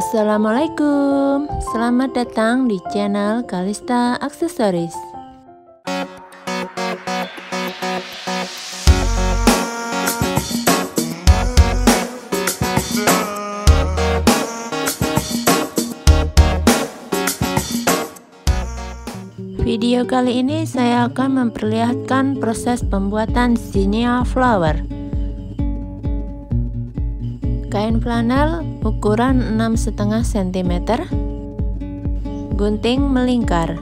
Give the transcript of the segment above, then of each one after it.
Assalamualaikum, selamat datang di channel Kalista Aksesoris. Video kali ini saya akan memperlihatkan proses pembuatan zinnia flower. Kain flanel ukuran 6,5 cm, gunting melingkar.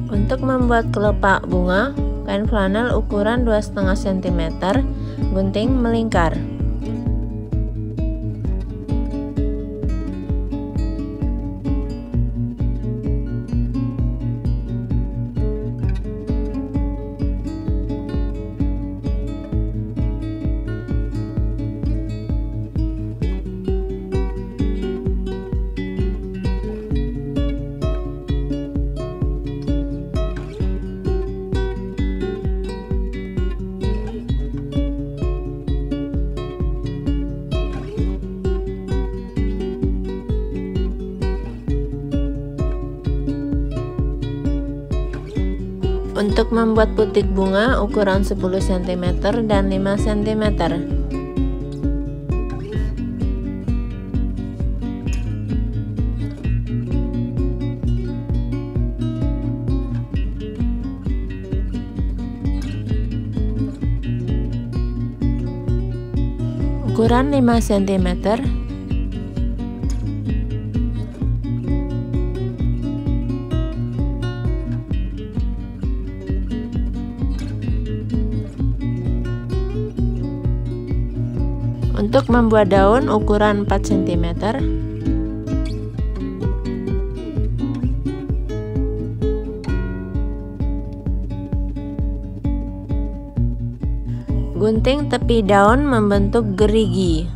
Untuk membuat kelopak bunga, kain flanel ukuran 2,5 cm, gunting melingkar. Untuk membuat putik bunga ukuran 10 cm dan 5 cm. Ukuran 5 cm. Untuk membuat daun ukuran 4 cm. Gunting tepi daun membentuk gerigi.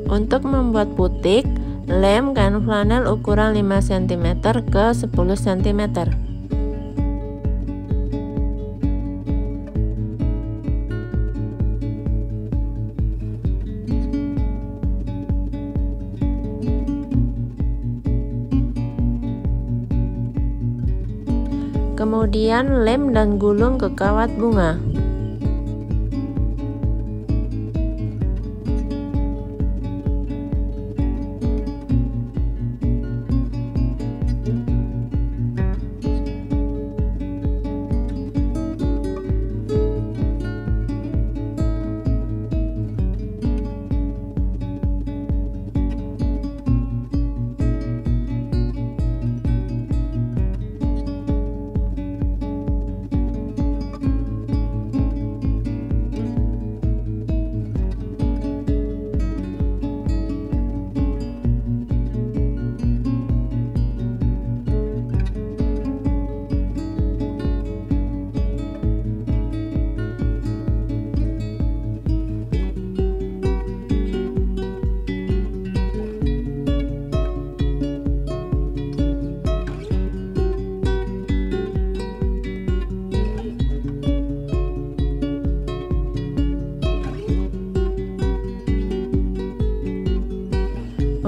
Untuk membuat putik, lem kain flanel ukuran 5 cm ke 10 cm. Kemudian lem dan gulung ke kawat bunga.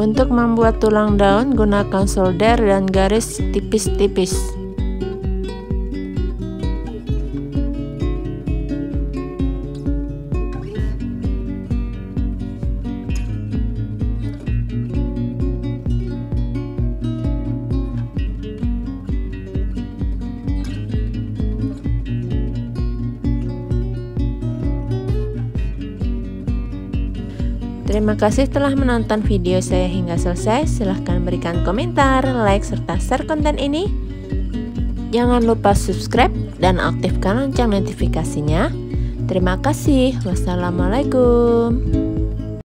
Untuk membuat tulang daun, gunakan solder dan garis tipis-tipis. Terima kasih telah menonton video saya hingga selesai. Silahkan berikan komentar, like, serta share konten ini. Jangan lupa subscribe dan aktifkan lonceng notifikasinya. Terima kasih. Wassalamualaikum.